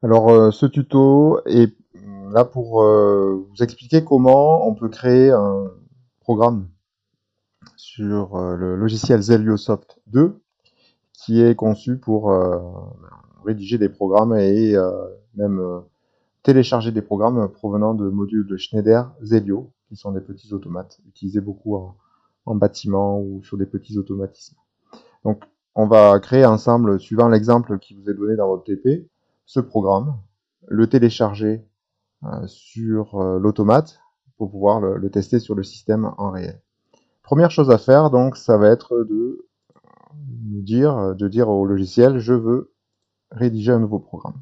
Alors, ce tuto est là pour vous expliquer comment on peut créer un programme sur le logiciel Zeliosoft 2 qui est conçu pour rédiger des programmes et même télécharger des programmes provenant de modules de Schneider Zelio, qui sont des petits automates utilisés beaucoup en bâtiment ou sur des petits automatismes. Donc, on va créer ensemble, suivant l'exemple qui vous est donné dans votre TP, ce programme, le télécharger sur l'automate pour pouvoir le tester sur le système en réel. Première chose à faire, donc, ça va être de dire au logiciel, je veux rédiger un nouveau programme.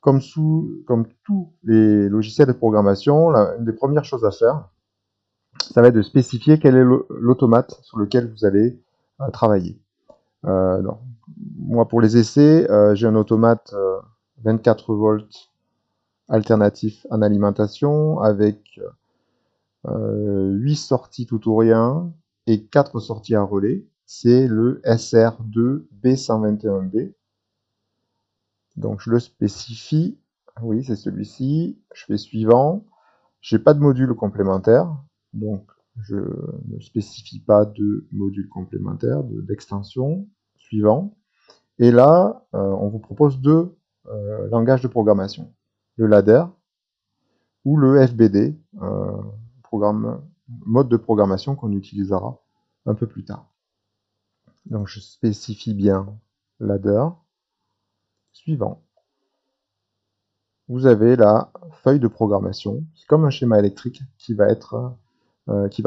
Comme tous les logiciels de programmation, une des premières choses à faire, ça va être de spécifier quel est l'automate sur lequel vous allez travailler. Non. Moi, pour les essais, j'ai un automate 24 volts alternatif en alimentation avec 8 sorties tout ou rien et 4 sorties à relais. C'est le SR2B121B. Donc je le spécifie. Oui, c'est celui-ci. Je fais suivant. J'ai pas de module complémentaire. Donc je ne spécifie pas de module complémentaire, d'extension. Suivant. Et là, on vous propose deux langages de programmation. Le ladder ou le FBD, programme, mode de programmation qu'on utilisera un peu plus tard. Donc je spécifie bien ladder. Suivant. Vous avez la feuille de programmation. C'est comme un schéma électrique qui va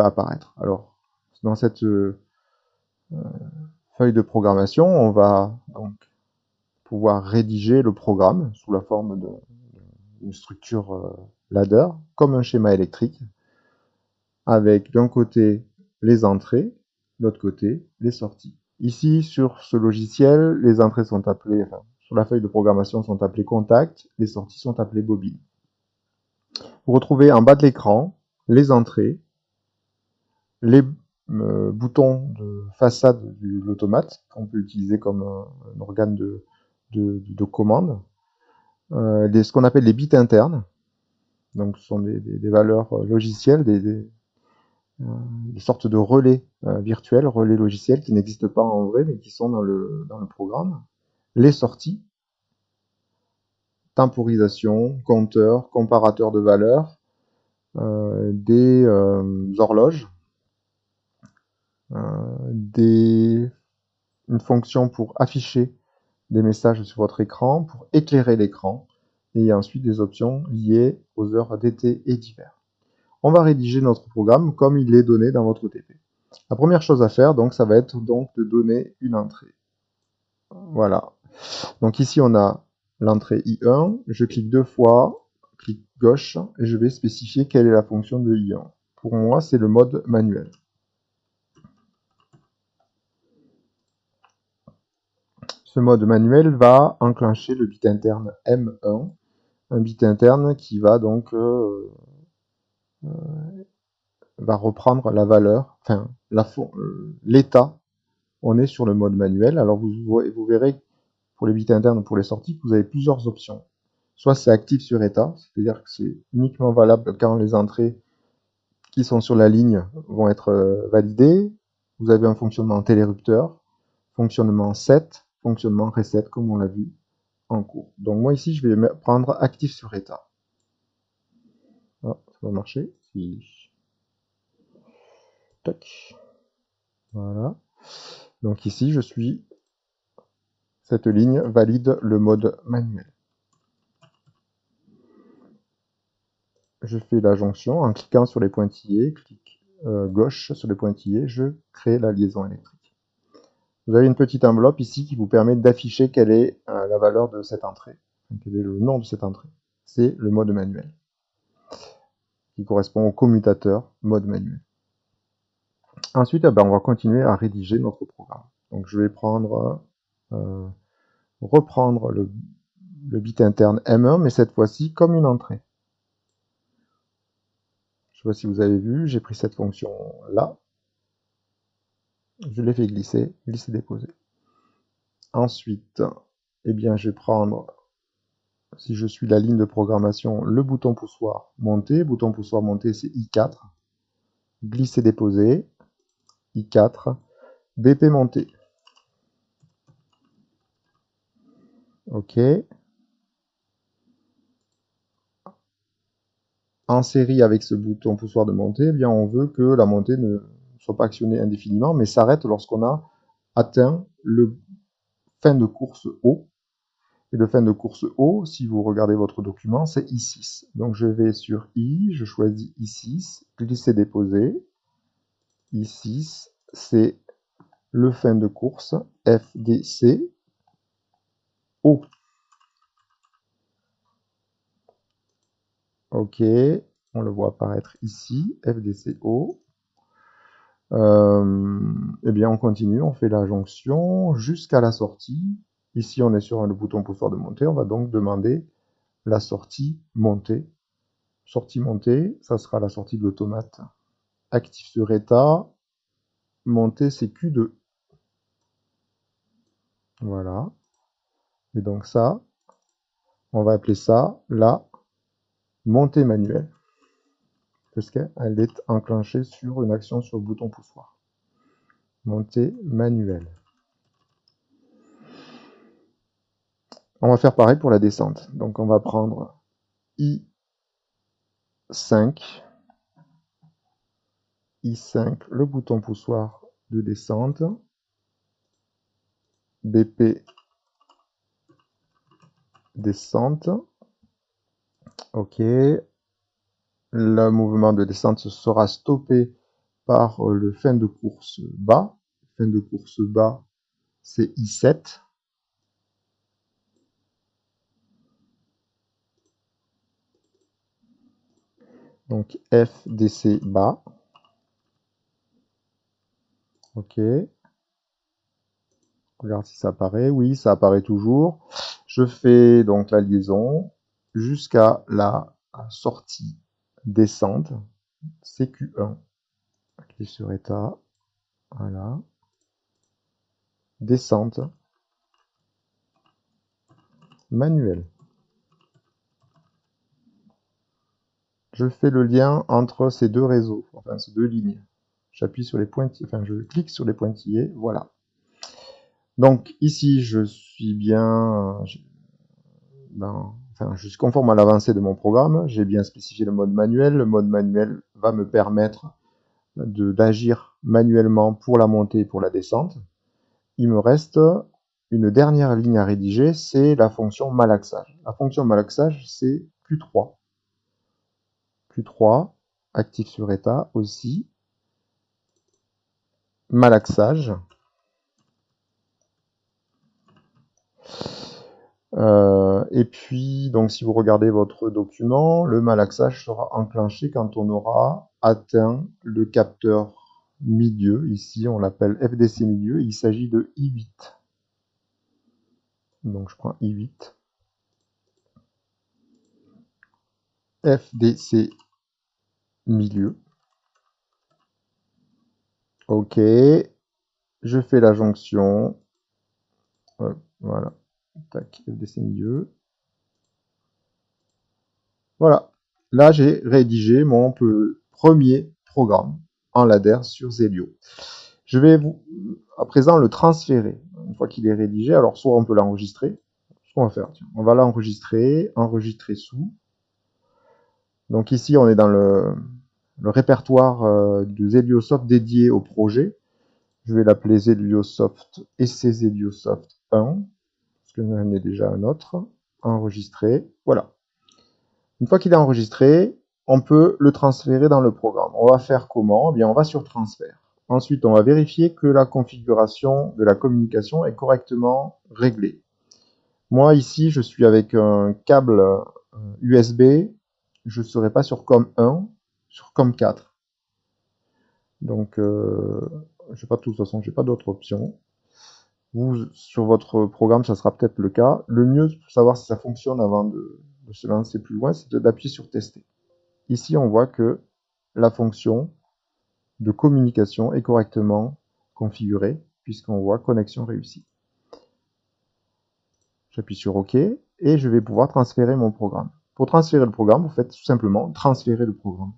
apparaître. Alors, dans cette feuille de programmation, on va donc pouvoir rédiger le programme sous la forme d'une structure ladder, comme un schéma électrique, avec d'un côté les entrées, de l'autre côté les sorties. Ici, sur ce logiciel, les entrées sont appelées, enfin, sur la feuille de programmation sont appelées contact, les sorties sont appelées bobines. Vous retrouvez en bas de l'écran les entrées, les boutons de façade de l'automate qu'on peut utiliser comme un organe de commande, ce qu'on appelle les bits internes, donc ce sont des valeurs logicielles, des sortes de relais virtuels, relais logiciels qui n'existent pas en vrai mais qui sont dans le programme. Les sorties, temporisation, compteur, comparateur de valeurs, des horloges, une fonction pour afficher des messages sur votre écran, pour éclairer l'écran, et ensuite des options liées aux heures d'été et d'hiver. On va rédiger notre programme comme il est donné dans votre TP. La première chose à faire, donc, ça va être donc de donner une entrée. Voilà. Donc ici, on a l'entrée I1. Je clique deux fois, clic gauche, et je vais spécifier quelle est la fonction de I1. Pour moi, c'est le mode manuel. Ce mode manuel va enclencher le bit interne M1, un bit interne qui va donc va reprendre la valeur, enfin l'état. On est sur le mode manuel. Alors vous verrez pour les bits internes ou pour les sorties que vous avez plusieurs options. Soit c'est actif sur état, c'est-à-dire que c'est uniquement valable quand les entrées qui sont sur la ligne vont être validées. Vous avez un fonctionnement télérupteur, fonctionnement set, fonctionnement reset comme on l'a vu en cours. Donc moi ici je vais prendre actif sur état. Ah, ça va marcher. Tac. Voilà. Donc ici je suis, cette ligne valide le mode manuel. Je fais la jonction en cliquant sur les pointillés, clic gauche sur les pointillés, je crée la liaison électrique. Vous avez une petite enveloppe ici qui vous permet d'afficher quelle est la valeur de cette entrée, quel est le nom de cette entrée. C'est le mode manuel, qui correspond au commutateur mode manuel. Ensuite, on va continuer à rédiger notre programme. Donc je vais reprendre le bit interne M1, mais cette fois-ci comme une entrée. Je ne sais pas si vous avez vu, j'ai pris cette fonction-là, je l'ai fait glisser, glisser-déposer. Ensuite, eh bien, je vais prendre si je suis la ligne de programmation, le bouton poussoir monter. Bouton poussoir monter, c'est I4. Glisser déposer, I4. BP monter. OK. En série avec ce bouton poussoir de montée, eh bien on veut que la montée ne soit pas actionnée indéfiniment, mais s'arrête lorsqu'on a atteint le fin de course haut. Et le fin de course haut, si vous regardez votre document, c'est I6. Donc je vais sur I, je choisis I6, glisser déposer. I6, c'est le fin de course FDC haut. OK, on le voit apparaître ici, FDC haut. Eh bien, on continue, on fait la jonction jusqu'à la sortie. Ici, on est sur le bouton poussoir de montée. On va donc demander la sortie montée. Sortie montée, ça sera la sortie de l'automate. Actif sur état, montée c'est Q2. Voilà. Et donc ça, on va appeler ça la montée manuelle. Parce qu'elle est enclenchée sur une action sur le bouton poussoir. Montée manuelle. On va faire pareil pour la descente. Donc on va prendre I5, le bouton poussoir de descente, BP descente, OK. Le mouvement de descente sera stoppé par le fin de course bas. Fin de course bas, c'est I7. Donc FDC bas. OK. Regarde si ça apparaît. Oui, ça apparaît toujours. Je fais donc la liaison jusqu'à la sortie descente, CQ1. Clique sur état. Voilà. Descente manuelle. Je fais le lien entre ces deux réseaux, enfin ces deux lignes. J'appuie sur les pointillés, enfin je clique sur les pointillés, voilà. Donc ici je suis bien enfin je suis conforme à l'avancée de mon programme, j'ai bien spécifié le mode manuel. Le mode manuel va me permettre d'agir manuellement pour la montée et pour la descente. Il me reste une dernière ligne à rédiger, c'est la fonction malaxage. La fonction malaxage, c'est Q3. Q3, actif sur état aussi. Malaxage. Et puis, donc, si vous regardez votre document, le malaxage sera enclenché quand on aura atteint le capteur milieu. Ici, on l'appelle FDC milieu. Il s'agit de I8. Donc, je prends I8. FDC milieu. OK. Je fais la jonction. Voilà. Tac, FDC milieu. Voilà. Là, j'ai rédigé mon premier programme en ladder sur Zelio. Je vais à présent le transférer. Une fois qu'il est rédigé, alors soit on peut l'enregistrer. Ce qu'on va faire, tiens, on va l'enregistrer, enregistrer sous. Donc ici, on est dans le répertoire de Zeliosoft dédié au projet. Je vais l'appeler Zeliosoft essai Zeliosoft 1, parce que j'en ai déjà un autre. Enregistrer, voilà. Une fois qu'il est enregistré, on peut le transférer dans le programme. On va faire comment? Eh bien, on va sur transfert. Ensuite, on va vérifier que la configuration de la communication est correctement réglée. Moi, ici, je suis avec un câble USB. Je ne serai pas sur COM1, sur COM4. Donc, je sais pas, de toute façon, j'ai pas d'autre option. Vous, sur votre programme, ça sera peut-être le cas. Le mieux, pour savoir si ça fonctionne avant de se lancer plus loin, c'est d'appuyer sur tester. Ici, on voit que la fonction de communication est correctement configurée, puisqu'on voit connexion réussie. J'appuie sur OK. et je vais pouvoir transférer mon programme. Pour transférer le programme, vous faites tout simplement transférer le programme.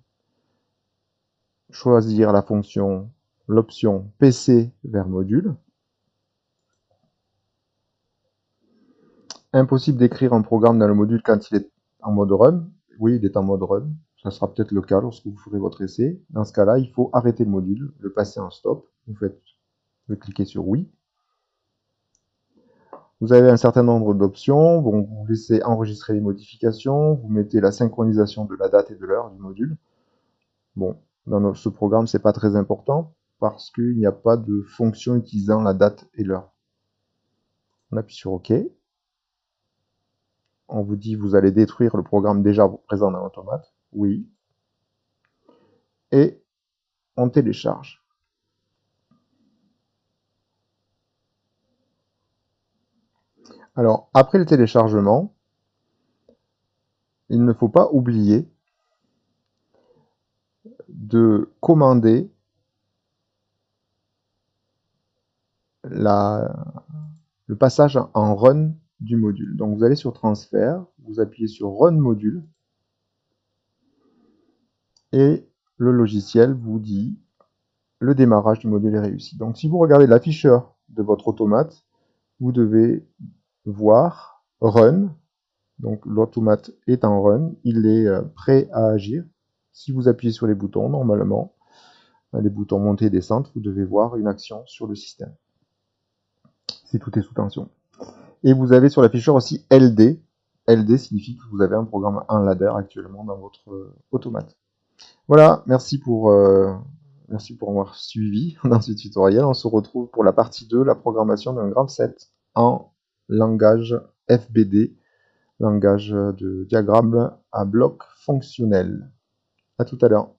Choisir la fonction, l'option PC vers module. Impossible d'écrire un programme dans le module quand il est en mode run. Oui, il est en mode run. Ça sera peut-être le cas lorsque vous ferez votre essai. Dans ce cas-là, il faut arrêter le module, le passer en stop. Vous cliquez sur oui. Vous avez un certain nombre d'options. Bon, vous laissez enregistrer les modifications. Vous mettez la synchronisation de la date et de l'heure du module. Bon, dans ce programme, c'est pas très important parce qu'il n'y a pas de fonction utilisant la date et l'heure. On appuie sur OK. On vous dit vous allez détruire le programme déjà présent dans l'automate. Oui. Et on télécharge. Alors, après le téléchargement, il ne faut pas oublier de commander le passage en run du module. Donc vous allez sur transfert, vous appuyez sur run module et le logiciel vous dit le démarrage du module est réussi. Donc si vous regardez l'afficheur de votre automate, vous devez voir run. Donc l'automate est en run, il est prêt à agir. Si vous appuyez sur les boutons, normalement, les boutons montée et descente, vous devez voir une action sur le système. Si tout est sous tension. Et vous avez sur l'afficheur aussi LD. LD signifie que vous avez un programme, un ladder actuellement dans votre automate. Voilà, merci pour m'avoir suivi dans ce tutoriel. On se retrouve pour la partie 2, la programmation d'un graph set en langage FBD, langage de diagramme à bloc fonctionnel. À tout à l'heure.